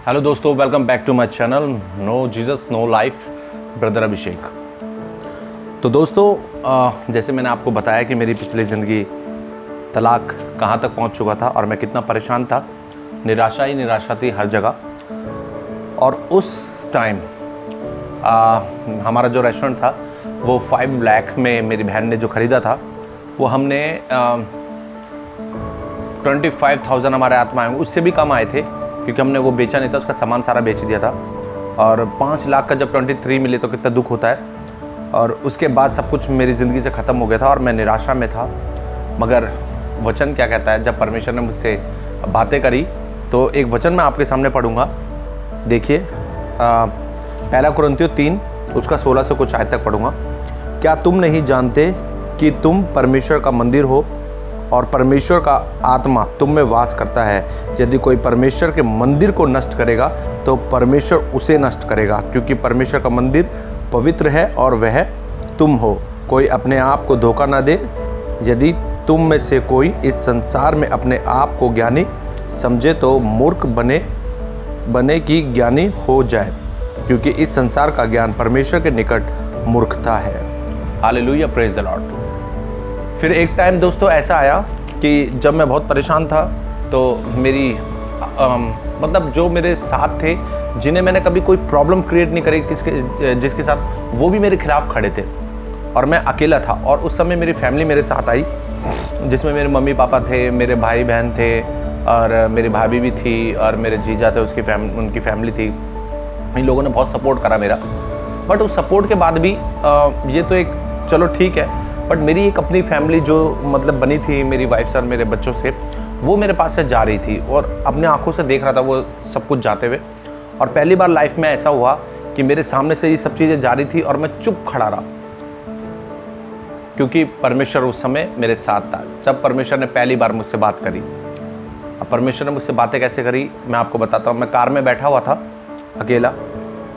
Hello दोस्तों, welcome back to my channel no Jesus no life brother Abhishek. तो दोस्तों जैसे मैंने आपको बताया कि मेरी पिछली ज़िंदगी तलाक कहाँ तक पहुँच चुका था और मैं कितना परेशान था, निराशा ही निराशा थी हर जगह। और उस टाइम हमारा जो रेस्टोरेंट था वो 5 लाख में मेरी बहन ने जो ख़रीदा था वो हमने 25,000 हमारे आत्मा आए, उससे भी कम आए थे क्योंकि हमने वो बेचा नहीं था, उसका सामान सारा बेच दिया था। और 5 लाख का जब 23 मिले तो कितना दुख होता है। और उसके बाद सब कुछ मेरी ज़िंदगी से ख़त्म हो गया था और मैं निराशा में था। मगर वचन क्या कहता है, जब परमेश्वर ने मुझसे बातें करी तो एक वचन मैं आपके सामने पढ़ूंगा। देखिए, पहला कुरिन्थियों 3 उसका 16 से कुछ आयत तक पढ़ूंगा। क्या तुम नहीं जानते कि तुम परमेश्वर का मंदिर हो और परमेश्वर का आत्मा तुम में वास करता है? यदि कोई परमेश्वर के मंदिर को नष्ट करेगा तो परमेश्वर उसे नष्ट करेगा, क्योंकि परमेश्वर का मंदिर पवित्र है और वह तुम हो। कोई अपने आप को धोखा न दे। यदि तुम में से कोई इस संसार में अपने आप को ज्ञानी समझे तो मूर्ख बने कि ज्ञानी हो जाए, क्योंकि इस संसार का ज्ञान परमेश्वर के निकट मूर्खता है। Hallelujah, praise the Lord. फिर एक टाइम दोस्तों ऐसा आया कि जब मैं बहुत परेशान था तो मेरी मतलब जो मेरे साथ थे, जिन्हें मैंने कभी कोई प्रॉब्लम क्रिएट नहीं करी जिसके साथ, वो भी मेरे खिलाफ खड़े थे और मैं अकेला था। और उस समय मेरी फैमिली मेरे साथ आई, जिसमें मेरे मम्मी पापा थे, मेरे भाई बहन थे और मेरी भाभी भी थी और मेरे जीजा थे, उनकी फैमिली थी। इन लोगों ने बहुत सपोर्ट करा मेरा। बट उस सपोर्ट के बाद भी ये तो एक चलो ठीक है, बट मेरी एक अपनी फैमिली जो मतलब बनी थी मेरी वाइफ से और मेरे बच्चों से, वो मेरे पास से जा रही थी और अपने आंखों से देख रहा था वो सब कुछ जाते हुए। और पहली बार लाइफ में ऐसा हुआ कि मेरे सामने से ये सब चीज़ें जा रही थी और मैं चुप खड़ा रहा, क्योंकि परमेश्वर उस समय मेरे साथ था। जब परमेश्वर ने पहली बार मुझसे बात करी, अब परमेश्वर ने मुझसे बातें कैसे करी मैं आपको बताता हूँ। मैं कार में बैठा हुआ था अकेला,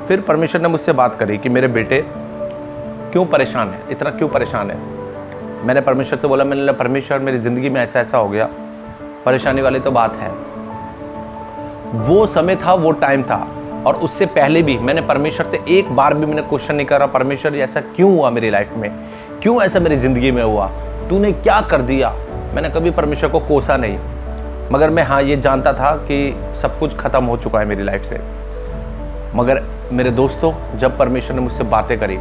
फिर परमेश्वर ने मुझसे बात करी कि मेरे बेटे क्यों परेशान है, इतना क्यों परेशान है। मैंने परमेश्वर से बोला, मैंने परमेश्वर मेरी ज़िंदगी में ऐसा ऐसा हो गया, परेशानी वाली तो बात है। वो समय था, वो टाइम था। और उससे पहले भी मैंने परमेश्वर से एक बार भी मैंने क्वेश्चन नहीं करा, परमेश्वर ऐसा क्यों हुआ मेरी लाइफ में, क्यों ऐसा मेरी ज़िंदगी में हुआ, तूने क्या कर दिया। मैंने कभी परमेश्वर को कोसा नहीं, मगर मैं हाँ ये जानता था कि सब कुछ ख़त्म हो चुका है मेरी लाइफ से। मगर मेरे दोस्तों, जब परमेश्वर ने मुझसे बातें करी,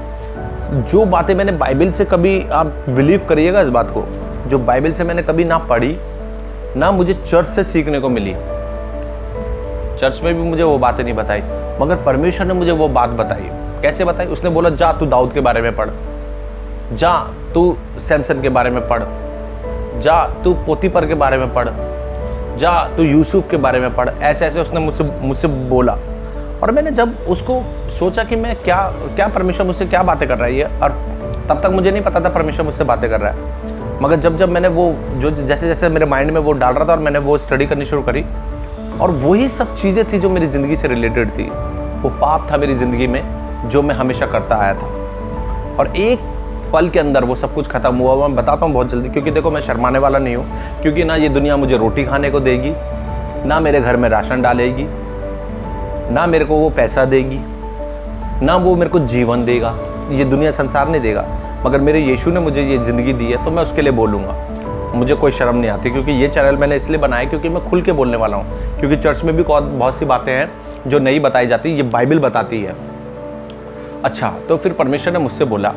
जो बातें मैंने बाइबल से कभी, आप बिलीव करिएगा इस बात को, जो बाइबल से मैंने कभी ना पढ़ी ना मुझे चर्च से सीखने को मिली, चर्च में भी मुझे वो बातें नहीं बताई, मगर परमेश्वर ने मुझे वो बात बताई। कैसे बताई? उसने बोला, जा तू दाऊद के बारे में पढ़, जा तू सैमसन के बारे में पढ़, जा तू पोतीपर के बारे में पढ़, जा तू यूसुफ के बारे में पढ़। ऐसे ऐसे उसने मुझसे बोला। और मैंने जब उसको सोचा कि मैं क्या परमेश्वर मुझसे क्या बातें कर रहा है ये, और तब तक मुझे नहीं पता था परमेश्वर मुझसे बातें कर रहा है। मगर जब मैंने वो जो जैसे जैसे मेरे माइंड में वो डाल रहा था और मैंने वो स्टडी करनी शुरू करी, और वही सब चीज़ें थी जो मेरी ज़िंदगी से रिलेटेड थी। वो पाप था मेरी ज़िंदगी में जो मैं हमेशा करता आया था, और एक पल के अंदर वो सब कुछ ख़त्म हुआ। मैं बताता हूँ बहुत जल्दी, क्योंकि देखो मैं शर्माने वाला नहीं हूँ, क्योंकि ना ये दुनिया मुझे रोटी खाने को देगी, ना मेरे घर में राशन डालेगी, ना मेरे को वो पैसा देगी, ना वो मेरे को जीवन देगा, ये दुनिया संसार नहीं देगा। मगर मेरे यीशु ने मुझे ये ज़िंदगी दी है तो मैं उसके लिए बोलूँगा, मुझे कोई शर्म नहीं आती। क्योंकि ये चैनल मैंने इसलिए बनाया क्योंकि मैं खुल के बोलने वाला हूँ, क्योंकि चर्च में भी बहुत सी बातें हैं जो नहीं बताई जाती, ये बाइबल बताती है। अच्छा, तो फिर परमेश्वर ने मुझसे बोला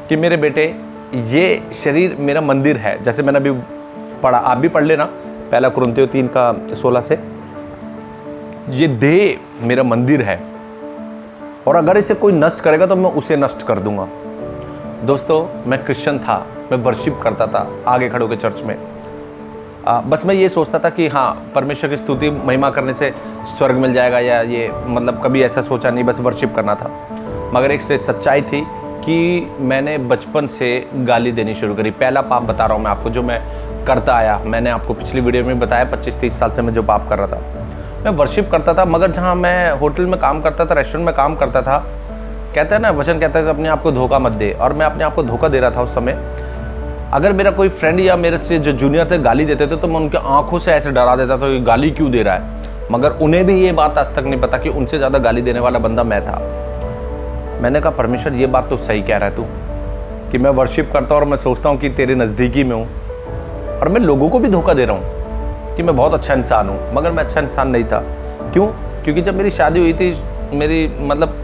कि मेरे बेटे, ये शरीर मेरा मंदिर है। जैसे मैंने अभी पढ़ा, आप भी पढ़ लेना, पहला कुरिन्थियों 3 का 16 से, ये देह मेरा मंदिर है और अगर इसे कोई नष्ट करेगा तो मैं उसे नष्ट कर दूंगा। दोस्तों, मैं क्रिश्चियन था, मैं वर्शिप करता था आगे खड़े होकर चर्च में। बस मैं ये सोचता था कि हाँ, परमेश्वर की स्तुति महिमा करने से स्वर्ग मिल जाएगा, या ये मतलब कभी ऐसा सोचा नहीं, बस वर्शिप करना था। मगर एक सच्चाई थी कि मैंने बचपन से गाली देनी शुरू करी। पहला पाप बता रहा हूँ मैं आपको, जो मैं करता आया। मैंने आपको पिछली वीडियो में बताया 25-30 साल से मैं जो पाप कर रहा था। मैं वर्शिप करता था, मगर जहाँ मैं होटल में काम करता था, रेस्टोरेंट में काम करता था, कहता है ना वचन कहता है कि अपने आप को धोखा मत दे, और मैं अपने आप को धोखा दे रहा था उस समय। अगर मेरा कोई फ्रेंड या मेरे से जो जूनियर थे गाली देते थे तो मैं उनके आंखों से ऐसे डरा देता था कि गाली क्यों दे रहा है। मगर उन्हें भी ये बात आज तक नहीं पता कि उनसे ज़्यादा गाली देने वाला बंदा मैं था। मैंने कहा परमेश्वर ये बात तो सही कह रहा है तू, कि मैं वर्शिप करता हूँ और मैं सोचता हूँ कि तेरे नज़दीकी में हूँ, और मैं लोगों को भी धोखा दे रहा हूँ कि मैं बहुत अच्छा इंसान हूँ, मगर मैं अच्छा इंसान नहीं था। क्यों? क्योंकि जब मेरी शादी हुई थी,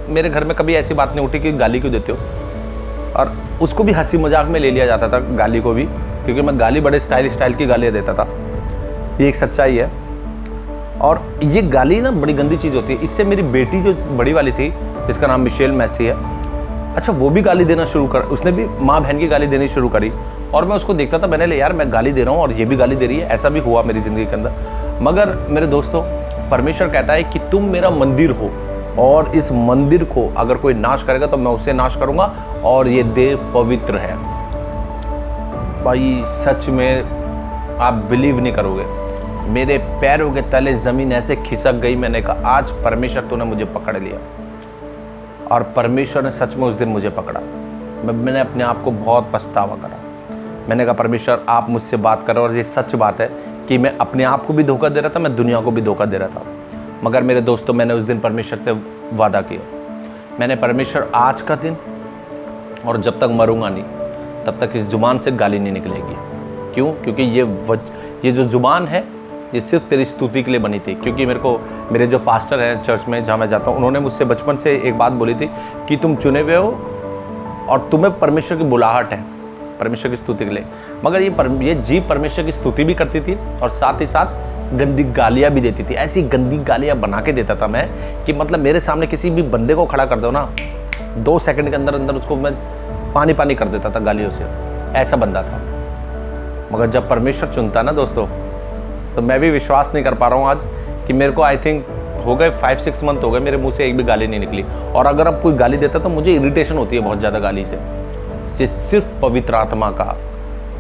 मेरे घर में कभी ऐसी बात नहीं उठी कि गाली क्यों देते हो, और उसको भी हंसी मजाक में ले लिया जाता था, गाली को भी, क्योंकि मैं गाली बड़े स्टाइल की गालियाँ देता था। ये एक सच्चाई है। और ये गाली ना बड़ी गंदी चीज़ होती है। इससे मेरी बेटी जो बड़ी वाली थी, जिसका नाम मिशेल मैसी है, अच्छा वो भी गाली देना शुरू कर, उसने भी माँ बहन की गाली देनी शुरू करी, और मैं उसको देखता था, मैंने ले यार मैं गाली दे रहा हूँ और ये भी गाली दे रही है। ऐसा भी हुआ मेरी ज़िंदगी के अंदर। मगर मेरे दोस्तों, परमेश्वर कहता है कि तुम मेरा मंदिर हो, और इस मंदिर को अगर कोई नाश करेगा तो मैं उससे नाश करूँगा, और ये देव पवित्र है। भाई सच में आप बिलीव नहीं करोगे, मेरे पैरों के तले ज़मीन ऐसे खिसक गई। मैंने कहा आज परमेश्वर तूने मुझे पकड़ लिया, और परमेश्वर ने सच में उस दिन मुझे पकड़ा। मैंने अपने आप को बहुत पछतावा करा। मैंने कहा परमेश्वर आप मुझसे बात करो, और ये सच बात है कि मैं अपने आप को भी धोखा दे रहा था, मैं दुनिया को भी धोखा दे रहा था। मगर मेरे दोस्तों, मैंने उस दिन परमेश्वर से वादा किया, मैंने परमेश्वर आज का दिन और जब तक मरूंगा नहीं तब तक इस जुबान से गाली नहीं निकलेगी। क्यों? क्योंकि ये जो जुबान है ये सिर्फ तेरी स्तुति के लिए बनी थी। क्योंकि मेरे जो पास्टर हैं चर्च में जहाँ मैं जाता हूँ, उन्होंने मुझसे बचपन से एक बात बोली थी कि तुम चुने हुए हो और तुम्हें परमेश्वर की बुलाहट है परमेश्वर की स्तुति के लिए। मगर ये जीभ परमेश्वर की स्तुति भी करती थी और साथ ही साथ गंदी गालियाँ भी देती थी। ऐसी गंदी गालियाँ बना के देता था मैं कि मतलब मेरे सामने किसी भी बंदे को खड़ा कर दो ना, 2 सेकंड के अंदर अंदर उसको मैं पानी कर देता था गालियों से। ऐसा बंदा था। मगर जब परमेश्वर चुनता ना दोस्तों, तो मैं भी विश्वास नहीं कर पा रहा हूँ आज कि मेरे को आई थिंक हो गए 5-6 मंथ हो गए मेरे मुंह से एक भी गाली नहीं निकली। और अगर अब कोई गाली देता तो मुझे इरिटेशन होती है बहुत ज़्यादा गाली से। ये सिर्फ पवित्र आत्मा का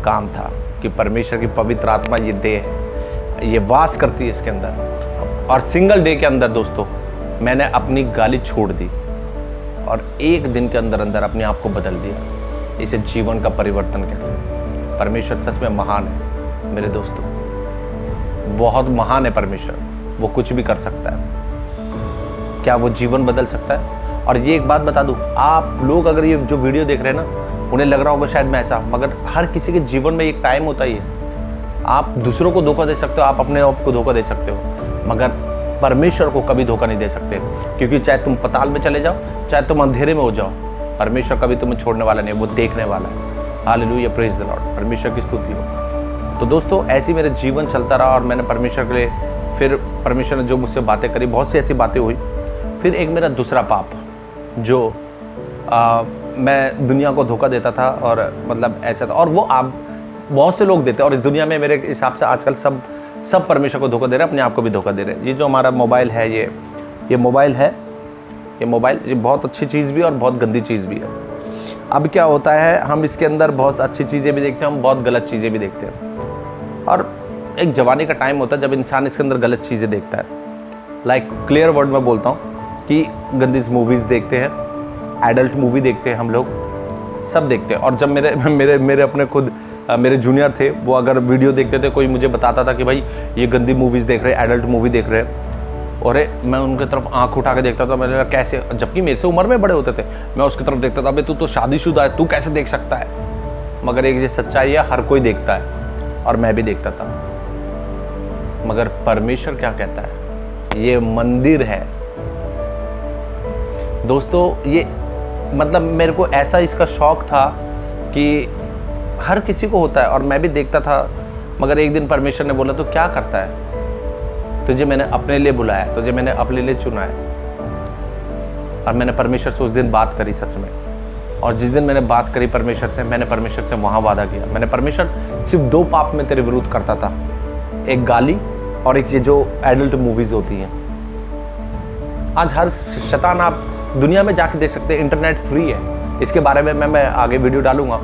काम था कि परमेश्वर की पवित्र आत्मा ये दे है, ये वास करती है इसके अंदर। और सिंगल डे के अंदर दोस्तों मैंने अपनी गाली छोड़ दी और एक दिन के अंदर अंदर अपने आप को बदल दिया। इसे जीवन का परिवर्तन कहते हैं। परमेश्वर सच में महान है मेरे दोस्तों, बहुत महान है परमेश्वर। वो कुछ भी कर सकता है। क्या वो जीवन बदल सकता है? और ये एक बात बता दूं, आप लोग अगर ये जो वीडियो देख रहे हैं ना, उन्हें लग रहा होगा शायद मैं ऐसा, मगर हर किसी के जीवन में एक टाइम होता ही है। आप दूसरों को धोखा दे सकते हो, आप अपने आप को धोखा दे सकते हो, मगर परमेश्वर को कभी धोखा नहीं दे सकते। क्योंकि चाहे तुम पताल में चले जाओ, चाहे तुम अंधेरे में हो जाओ, परमेश्वर कभी तुम्हें छोड़ने वाला नहीं है, वो देखने वाला है। हालेलुया, प्रेज द लॉर्ड, परमेश्वर की स्तुति हो। तो दोस्तों ऐसे मेरे जीवन चलता रहा और मैंने परमेश्वर के लिए, फिर परमेश्वर ने जो मुझसे बातें करी, बहुत सी ऐसी बातें हुई। फिर एक मेरा दूसरा पाप जो मैं दुनिया को धोखा देता था, और मतलब ऐसा था, और वो आप बहुत से लोग देते हैं। और इस दुनिया में मेरे हिसाब से आजकल सब परमेश्वर को धोखा दे रहे हैं, अपने आप को भी धोखा दे रहे हैं। ये जो हमारा मोबाइल है, ये मोबाइल है, ये बहुत अच्छी चीज़ भी है और बहुत गंदी चीज़ भी है। अब क्या होता है, हम इसके अंदर बहुत अच्छी चीज़ें भी देखते हैं, हम बहुत गलत चीज़ें भी देखते हैं। और एक जवानी का टाइम होता है जब इंसान इसके अंदर गलत चीज़ें देखता है। लाइक क्लियर वर्ड में बोलता हूँ कि गंदी मूवीज़ देखते हैं, एडल्ट मूवी देखते हैं, हम लोग सब देखते हैं। और जब मेरे अपने खुद मेरे जूनियर थे, वो अगर वीडियो देखते थे, कोई मुझे बताता था कि भाई ये गंदी मूवीज़ देख रहे हैं, एडल्ट मूवी देख रहे हैं, और मैं उनकी तरफ आंख उठा के देखता था। मैंने कहा कैसे, जबकि मेरे से उम्र में बड़े होते थे, मैं उसकी तरफ देखता था, अबे तू तो शादीशुदा है, तू कैसे देख सकता है। मगर एक ये सच्चाई है, हर कोई देखता है और मैं भी देखता था। मगर परमेश्वर क्या कहता है, ये मंदिर है दोस्तों। ये मतलब मेरे को ऐसा इसका शौक था कि हर किसी को होता है और मैं भी देखता था। मगर एक दिन परमेश्वर ने बोला, तो क्या करता है, तुझे मैंने अपने लिए बुलाया है, तुझे मैंने अपने लिए चुना है। और मैंने परमेश्वर से उस दिन बात करी सच में। और जिस दिन मैंने बात करी परमेश्वर से, मैंने परमेश्वर से वहाँ वादा किया। मैंने परमेश्वर सिर्फ 2 पाप में तेरे विरुद्ध करता था, एक गाली और एक ये जो एडल्ट मूवीज़ होती हैं। आज हर शैतान, आप दुनिया में जाके देख सकते हैं, इंटरनेट फ्री है। इसके बारे में मैं आगे वीडियो डालूंगा।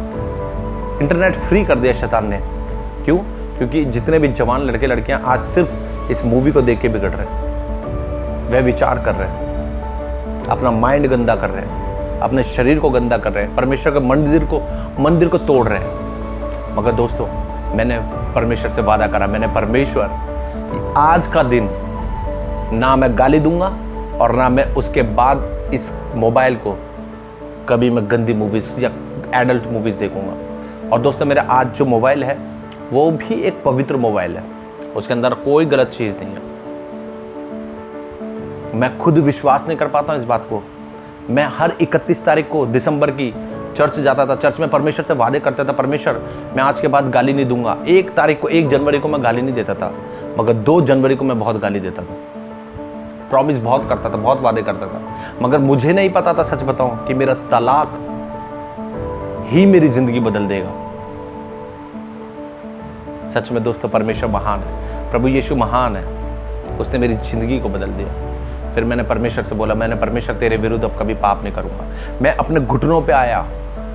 इंटरनेट फ्री कर दिया शैतान ने। क्यों? क्योंकि जितने भी जवान लड़के लड़कियां आज सिर्फ इस मूवी को देख के बिगड़ रहे हैं। वह विचार कर रहे हैं, अपना माइंड गंदा कर रहे हैं, अपने शरीर को गंदा कर रहे हैं, परमेश्वर के मंदिर को तोड़ रहे हैं। मगर दोस्तों मैंने परमेश्वर से वादा करा, मैंने परमेश्वर आज का दिन ना मैं गाली दूंगा और ना मैं उसके बाद इस मोबाइल को कभी मैं गंदी मूवीज़ या एडल्ट मूवीज़ देखूंगा। और दोस्तों मेरा आज जो मोबाइल है वो भी एक पवित्र मोबाइल है, उसके अंदर कोई गलत चीज़ नहीं है। मैं खुद विश्वास नहीं कर पाता हूँ इस बात को। मैं हर 31 तारीख को दिसंबर की चर्च जाता था, चर्च में परमेश्वर से वादे करता था, परमेश्वर मैं आज के बाद गाली नहीं दूंगा। 1 तारीख को 1 जनवरी को मैं गाली नहीं देता था, मगर 2 जनवरी को मैं बहुत गाली देता था, प्रॉमिस बहुत करता था, बहुत वादे करता था, मगर मुझे नहीं पता था, सच बताऊं, कि मेरा तलाक ही मेरी जिंदगी बदल देगा। सच में दोस्तों परमेश्वर महान है, प्रभु यीशु महान है, उसने मेरी जिंदगी को बदल दिया। फिर मैंने परमेश्वर से बोला, मैंने परमेश्वर तेरे विरुद्ध अब कभी पाप नहीं करूंगा। मैं अपने घुटनों पे आया,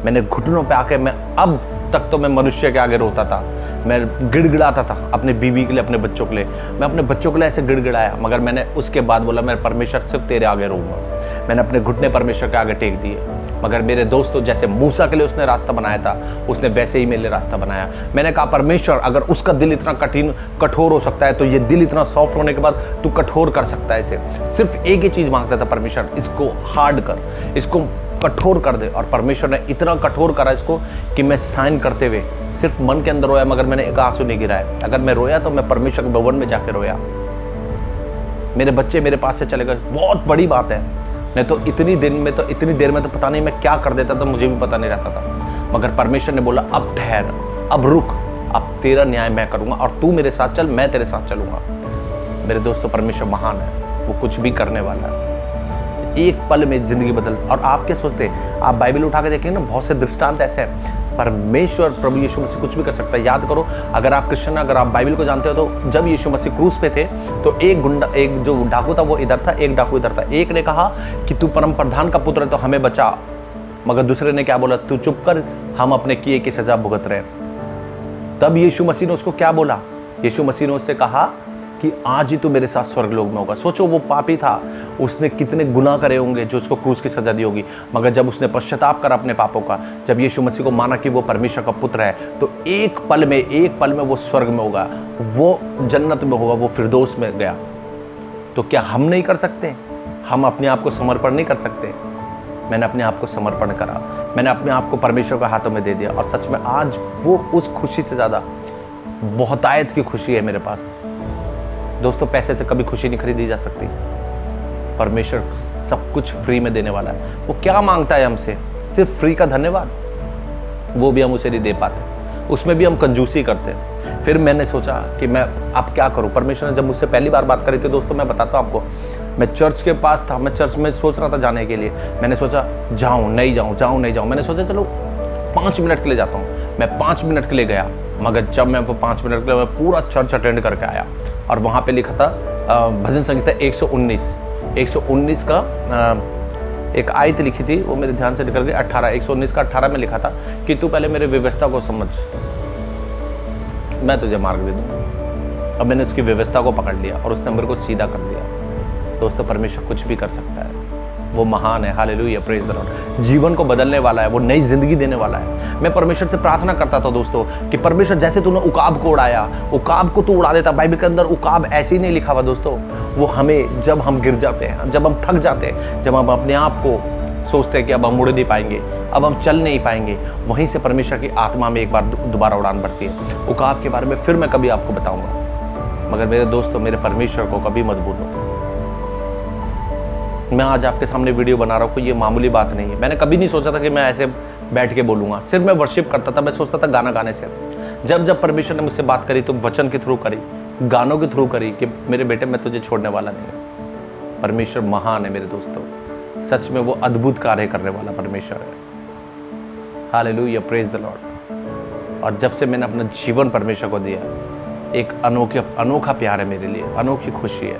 मैंने घुटनों पे आके मैं अब तक तो मैं मनुष्य के आगे रोता था, मैं गिड़गिड़ाता था अपने बीवी के लिए, अपने बच्चों के लिए, मैं अपने बच्चों के लिए ऐसे गिड़गिड़ाया, मगर मैंने उसके बाद बोला मैं परमेश्वर सिर्फ तेरे आगे रहूँगा। मैंने अपने घुटने परमेश्वर के आगे टेक दिए। मगर मेरे दोस्तों जैसे मूसा के लिए उसने रास्ता बनाया था, उसने वैसे ही मेरे लिए रास्ता बनाया। मैंने कहा परमेश्वर अगर उसका दिल इतना कठोर हो सकता है तो ये दिल इतना सॉफ्ट होने के बाद तू कठोर कर सकता है इसे। सिर्फ एक ही चीज़ मांगता था परमेश्वर, इसको हार्ड कर, इसको कठोर कर दे। और परमेश्वर ने इतना कठोर करा इसको कि मैं साइन करते हुए सिर्फ मन के अंदर रोया, मगर मैंने एक आंसू नहीं गिराया। अगर मैं रोया तो मैं परमेश्वर के भवन में जाके रोया। मेरे बच्चे मेरे पास से चले गए, बहुत बड़ी बात है। नहीं तो इतनी देर में तो पता नहीं मैं क्या कर देता था, मुझे भी पता नहीं रहता था। मगर परमेश्वर ने बोला अब ठहर, अब रुक, अब तेरा न्याय मैं करूंगा और तू मेरे साथ चल, मैं तेरे साथ चलूंगा। मेरे दोस्तों परमेश्वर महान है, वो कुछ भी करने वाला है। एक पल में जिंदगी बदल। और आप क्या सोचते हैं, आप बाइबल उठा के देखेंगे ना, बहुत से दृष्टांत ऐसे हैं, परमेश्वर प्रभु यीशु मसीह कुछ भी कर सकता है। याद करो, अगर आप क्रिश्चियन, अगर आप बाइबल को जानते हो, तो जब यीशु मसीह क्रूस पे थे तो एक जो डाकू था वो इधर था, एक डाकू इधर था। एक ने कहा कि तू परम प्रधान का पुत्र है तो हमें बचा, मगर दूसरे ने क्या बोला, तू चुप कर, हम अपने किए की सजा भुगत रहे। तब यीशु मसीह ने उसको क्या बोला, यीशु मसीह ने उससे कहा कि आज ही तो मेरे साथ स्वर्गलोक में होगा। सोचो वो पापी था, उसने कितने गुनाह करे होंगे जो उसको क्रूस की सजा दी होगी, मगर जब उसने पश्चाताप करा अपने पापों का, जब यीशु मसीह को माना कि वो परमेश्वर का पुत्र है, तो एक पल में वो स्वर्ग में होगा, वो जन्नत में होगा, वो फिरदौस में गया। तो क्या हम नहीं कर सकते? हम अपने आप को समर्पण नहीं कर सकते? मैंने अपने आप को समर्पण करा, मैंने अपने आप को परमेश्वर के हाथों में दे दिया। और सच में आज वो उस खुशी से ज़्यादा बहुतायत की खुशी है मेरे पास। दोस्तों पैसे से कभी खुशी नहीं खरीदी जा सकती। परमेश्वर सब कुछ फ्री में देने वाला है। वो क्या मांगता है हमसे? सिर्फ फ्री का धन्यवाद, वो भी हम उसे नहीं दे पाते, उसमें भी हम कंजूसी करते हैं। फिर मैंने सोचा कि मैं अब क्या करूं। परमेश्वर ने जब मुझसे पहली बार बात करी थी दोस्तों, मैं बताता हूं आपको, मैं चर्च के पास था, मैं चर्च में सोच रहा था जाने के लिए। मैंने सोचा जाऊं नहीं जाऊं। मैंने सोचा चलो 5 मिनट के लिए जाता हूं। मैं 5 मिनट के लिए गया, मगर जब मैं वो 5 मिनट के लिए पूरा चर्च अटेंड करके आया, और वहाँ पे लिखा था भजन संहिता 119 का एक आयत लिखी थी, वो मेरे ध्यान से निकल गई। 119 का 18 में लिखा था कि तू पहले मेरे व्यवस्था को समझ, मैं तुझे मार्ग दे दूँगा। अब मैंने उसकी व्यवस्था को पकड़ लिया और उसने मेरे को सीधा कर दिया। दोस्तों परमेश्वर कुछ भी कर सकता है, वो महान है। Hallelujah, praise the Lord. जीवन को बदलने वाला है, वो नई जिंदगी देने वाला है। मैं परमेश्वर से प्रार्थना करता था दोस्तों कि परमेश्वर जैसे तूने उकाब को उड़ाया, उकाब को तू उड़ा देता। बाइबल के अंदर उकाब ऐसे ही नहीं लिखा हुआ दोस्तों, वो हमें जब हम गिर जाते हैं, जब हम थक जाते हैं, जब हम अपने आप को सोचते हैं कि अब हम मुड़ नहीं पाएंगे, अब हम चल नहीं पाएंगे, वहीं से परमेश्वर की आत्मा में एक बार दोबारा उड़ान भरती है। उकाब के बारे में फिर मैं कभी आपको बताऊंगा, मगर मेरे दोस्तों मेरे परमेश्वर को कभी मत भूलो। मैं आज आपके सामने वीडियो बना रहा हूँ, कोई ये मामूली बात नहीं है। मैंने कभी नहीं सोचा था कि मैं ऐसे बैठ के बोलूँगा, सिर्फ मैं वर्शिप करता था। मैं सोचता था गाना गाने से। जब परमेश्वर ने मुझसे बात करी तो वचन के थ्रू करी, गानों के थ्रू करी कि मेरे बेटे मैं तुझे छोड़ने वाला नहीं हूँ। परमेश्वर महान है मेरे दोस्तों, सच में वो अद्भुत कार्य करने वाला परमेश्वर है। Hallelujah, praise the Lord. और जब से मैंने अपना जीवन परमेश्वर को दिया, एक अनोखा प्यार है मेरे लिए, अनोखी खुशी है।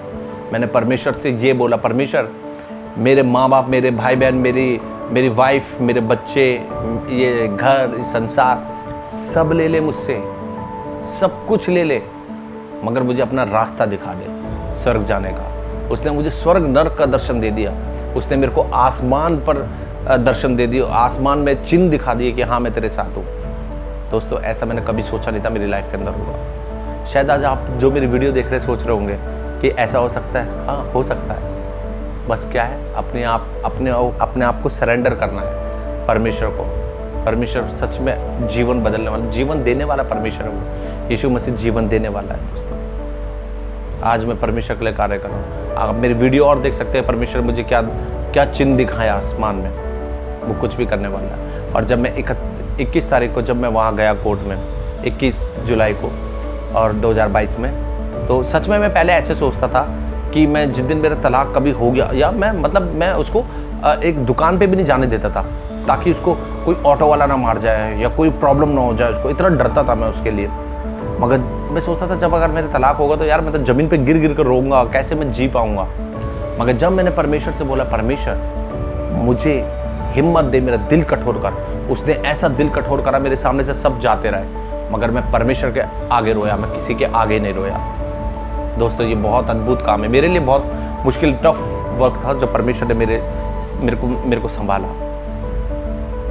मैंने परमेश्वर से ये बोला, परमेश्वर मेरे माँ बाप, मेरे भाई बहन, मेरी वाइफ, मेरे बच्चे, ये घर, संसार सब ले ले मुझसे, सब कुछ ले ले, मगर मुझे अपना रास्ता दिखा दे स्वर्ग जाने का। उसने मुझे स्वर्ग नरक का दर्शन दे दिया, उसने मेरे को आसमान पर दर्शन दे दिया, आसमान में चिन्ह दिखा दिए कि हाँ मैं तेरे साथ हूँ। दोस्तों ऐसा मैंने कभी सोचा नहीं था मेरी लाइफ के अंदर होगा। शायद आज आप जो मेरी वीडियो देख रहे सोच रहे होंगे कि ऐसा हो सकता है, हाँ हो सकता है। बस क्या है, अपने आप को सरेंडर करना है परमेश्वर को। परमेश्वर सच में जीवन बदलने वाला, जीवन देने वाला परमेश्वर है वो। यीशु मसीह जीवन देने वाला है दोस्तों। आज मैं परमेश्वर के लिए कार्य कर रहा हूँ। आप मेरी वीडियो और देख सकते हैं, परमेश्वर मुझे क्या क्या चिन्ह दिखाया आसमान में, वो कुछ भी करने वाला है। और जब मैं 21 तारीख को जब मैं वहाँ गया कोर्ट में, 21 जुलाई को और 2022 में, तो सच में मैं पहले ऐसे सोचता था कि मैं जिस दिन मेरा तलाक कभी हो गया, या मैं उसको एक दुकान पे भी नहीं जाने देता था ताकि उसको कोई ऑटो वाला ना मार जाए या कोई प्रॉब्लम ना हो जाए उसको। इतना डरता था मैं उसके लिए। मगर मैं सोचता था जब अगर मेरा तलाक होगा तो यार मैं तो ज़मीन पे गिर गिर कर रोऊंगा, कैसे मैं जी पाऊंगा। मगर जब मैंने परमेश्वर से बोला, परमेश्वर मुझे हिम्मत दे, मेरा दिल कठोर कर, उसने ऐसा दिल कठोर करा, मेरे सामने से सब जाते रहे, मगर मैं परमेश्वर के आगे रोया, मैं किसी के आगे नहीं रोया। दोस्तों ये बहुत अद्भुत काम है, मेरे लिए बहुत मुश्किल टफ वक्त था जो परमेश्वर ने मेरे को संभाला।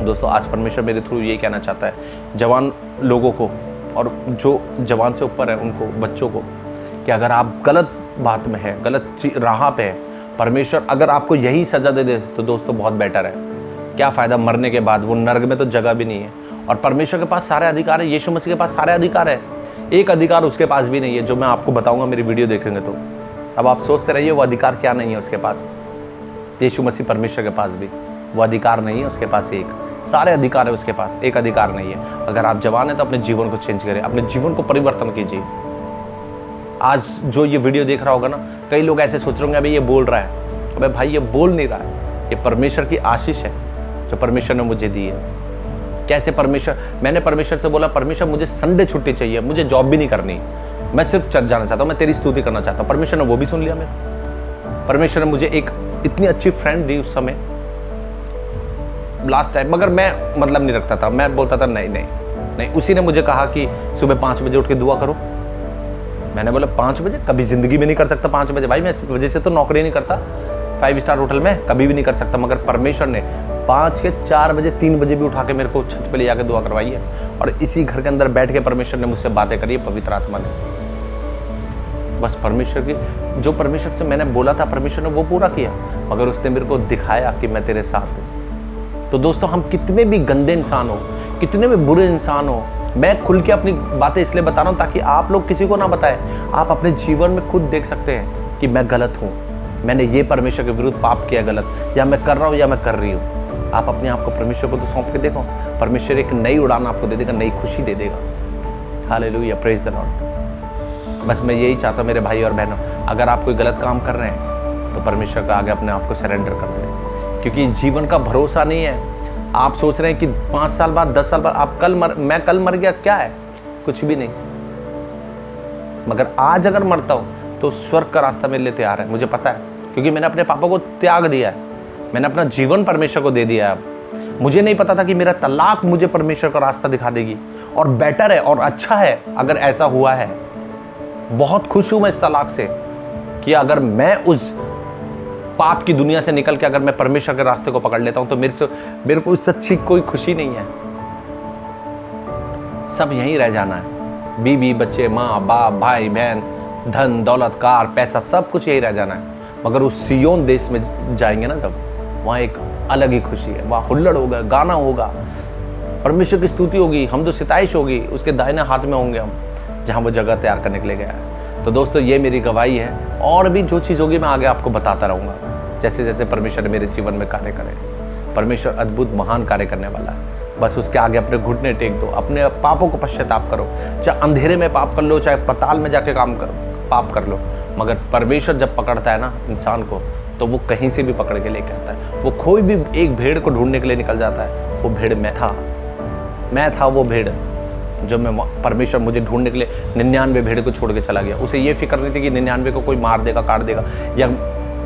दोस्तों आज परमेश्वर मेरे थ्रू ये कहना चाहता है जवान लोगों को, और जो जवान से ऊपर है उनको, बच्चों को, कि अगर आप गलत बात में है, गलत राह पे है, परमेश्वर अगर आपको यही सज़ा दे दे तो दोस्तों बहुत बेटर है। क्या फ़ायदा मरने के बाद, वो नर्क में तो जगह भी नहीं है। और परमेश्वर के पास सारे अधिकार है, यीशु मसीह के पास सारे अधिकार है। एक अधिकार उसके पास भी नहीं है जो मैं आपको बताऊंगा मेरी वीडियो देखेंगे तो। अब आप सोचते रहिए वो अधिकार क्या नहीं है उसके पास। यीशु मसीह परमेश्वर के पास भी वो अधिकार नहीं है उसके पास। एक सारे अधिकार है उसके पास, एक अधिकार नहीं है। अगर आप जवान हैं तो अपने जीवन को चेंज करें, अपने जीवन को परिवर्तन कीजिए। आज जो ये वीडियो देख रहा होगा ना, कई लोग ऐसे सोच रहे होंगे अभी ये बोल रहा है, अबे भाई ये बोल नहीं रहा है, ये परमेश्वर की आशीष है जो परमेश्वर ने मुझे दी है। कैसे मैंने परमेश्वर से बोला, परमेश्वर मुझे संडे छुट्टी चाहिए, मुझे जॉब भी नहीं करनी, मैं सिर्फ चर्च जाना चाहता हूँ, मैं तेरी स्तुति करना चाहता हूँ। परमेश्वर ने वो भी सुन लिया मेरा। परमेश्वर ने मुझे एक इतनी अच्छी फ्रेंड दी उस समय लास्ट टाइम, मगर मैं मतलब नहीं रखता था, मैं बोलता था नहीं। उसी ने मुझे कहा कि सुबह 5 बजे उठ के दुआ करो। मैंने बोला 5 बजे कभी जिंदगी में नहीं कर सकता 5 बजे, भाई मैं इस वजह से तो नौकरी नहीं करता 5 स्टार होटल में, कभी भी नहीं कर सकता। मगर परमेश्वर ने 5 के 4 बजे 3 बजे भी उठा के मेरे को छत पे ले जाकर दुआ करवाई है। और इसी घर के अंदर बैठ के परमेश्वर ने मुझसे बातें करी है, पवित्र आत्मा ने। बस परमेश्वर की जो परमेश्वर से मैंने बोला था परमेश्वर ने वो पूरा किया, मगर उसने मेरे को दिखाया कि मैं तेरे साथ हूँ। तो दोस्तों हम कितने भी गंदे इंसान हो, कितने भी बुरे इंसान हो, मैं खुल के अपनी बातें इसलिए बता रहा हूँ ताकि आप लोग किसी को ना बताएं। आप अपने जीवन में खुद देख सकते हैं कि मैं गलत हूँ, मैंने ये परमेश्वर के विरुद्ध पाप किया गलत, या मैं कर रहा हूँ या मैं कर रही हूँ। आप अपने आप को परमेश्वर को तो सौंप के देखो, परमेश्वर एक नई उड़ान आपको दे देगा, नई खुशी दे देगा। Hallelujah, praise the Lord. बस मैं यही चाहता हूँ मेरे भाई और बहनों, अगर आप कोई गलत काम कर रहे हैं तो परमेश्वर का आगे अपने आप को सरेंडर कर दें, क्योंकि जीवन का भरोसा नहीं है। आप सोच रहे हैं कि 5 साल बाद 10 साल बाद आप मैं कल मर गया, क्या है, कुछ भी नहीं। मगर आज अगर मरता हूं तो स्वर्ग का रास्ता मेरे लिए तैयार है, मुझे पता है, क्योंकि मैंने अपने पापा को त्याग दिया है, मैंने अपना जीवन परमेश्वर को दे दिया है। अब मुझे नहीं पता था कि मेरा तलाक मुझे परमेश्वर का रास्ता दिखा देगी, और बेटर है और अच्छा है अगर ऐसा हुआ है। बहुत खुश हूं मैं इस तलाक से कि अगर मैं उस पाप की दुनिया से निकल के अगर मैं परमेश्वर के रास्ते को पकड़ लेता हूं तो मेरे को इससे अच्छी कोई खुशी नहीं है। सब यहीं रह जाना है, बीवी बच्चे, माँ बाप, भाई बहन, धन दौलत, कार, पैसा, सब कुछ यही रह जाना है। मगर उस सियोन देश में जाएंगे ना जब, वहाँ एक अलग ही खुशी है, वहाँ हुल्लड़ होगा, गाना होगा, परमेश्वर की स्तुति होगी, हमदो सिताइश होगी, उसके दाहिने हाथ में होंगे हम, जहाँ वो जगह तैयार करने के लिए गया है। तो दोस्तों ये मेरी गवाही है, और भी जो चीज़ होगी मैं आगे आपको बताता रहूँगा, जैसे जैसे परमेश्वर मेरे जीवन में कार्य करे। परमेश्वर अद्भुत महान कार्य करने वाला है। बस उसके आगे अपने घुटने टेक दो, अपने पापों को पश्चाताप करो, चाहे अंधेरे में पाप कर लो, चाहे पताल में जाके पाप कर लो। मगर परमेश्वर जब पकड़ता है ना इंसान को, तो वो कहीं से भी पकड़ के लेके आता है। वो कोई भी एक भेड़ को ढूंढने के लिए निकल जाता है, वो भेड़ मैं था वो भेड़ जो मैं परमेश्वर मुझे ढूंढने के लिए 99 भेड़ को छोड़ के चला गया। उसे ये फिक्र नहीं थी कि 99 को कोई मार देगा, काट देगा, या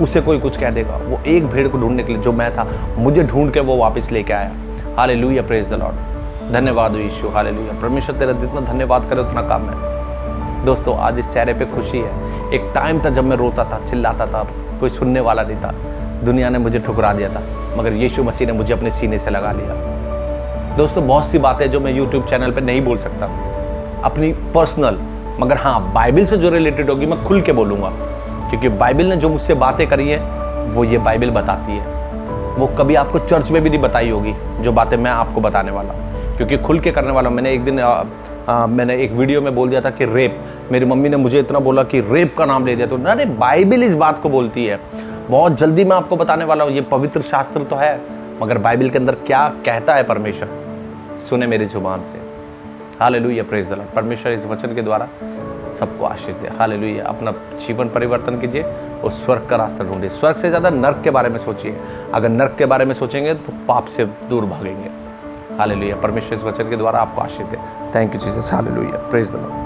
उसे कोई कुछ कह देगा। वो एक भेड़ को ढूंढने के लिए जो मैं था, मुझे ढूंढ के वो वापस लेके आया। Hallelujah, praise the Lord. धन्यवाद यीशु, हालेलुया। परमेश्वर तेरा जितना धन्यवाद करे उतना कम है। दोस्तों आज इस चेहरे पे खुशी है। एक टाइम था जब मैं रोता था, चिल्लाता था, कोई सुनने वाला नहीं था, दुनिया ने मुझे ठुकरा दिया था, मगर यीशु मसीह ने मुझे अपने सीने से लगा लिया। दोस्तों बहुत सी बातें जो मैं यूट्यूब चैनल पे नहीं बोल सकता अपनी पर्सनल, मगर हाँ बाइबल से जो रिलेटेड होगी मैं खुल के बोलूँगा, क्योंकि बाइबल ने जो मुझसे बातें करी है वो ये बाइबल बताती है। वो कभी आपको चर्च में भी नहीं बताई होगी जो बातें मैं आपको बताने वाला हूँ, क्योंकि खुल के करने वाला हूँ। मैंने एक दिन मैंने एक वीडियो में बोल दिया था कि रेप, मेरी मम्मी ने मुझे इतना बोला कि रेप का नाम ले दिया, तो अरे बाइबल इस बात को बोलती है। बहुत जल्दी मैं आपको बताने वाला हूँ। ये पवित्र शास्त्र तो है, मगर बाइबल के अंदर क्या कहता है परमेश्वर, सुने मेरी जुबान से। Hallelujah, praise the Lord. परमेश्वर इस वचन के द्वारा सबको आशीष दे। हालेलुया। अपना जीवन परिवर्तन कीजिए और स्वर्ग का रास्ता ढूंढिए। स्वर्ग से ज़्यादा नर्क के बारे में सोचिए। अगर नर्क के बारे में सोचेंगे तो पाप से दूर भागेंगे। हालेलुया। परमेश्वर इस वचन के द्वारा आपको आशीष दे। Thank you Jesus. Hallelujah, praise the Lord.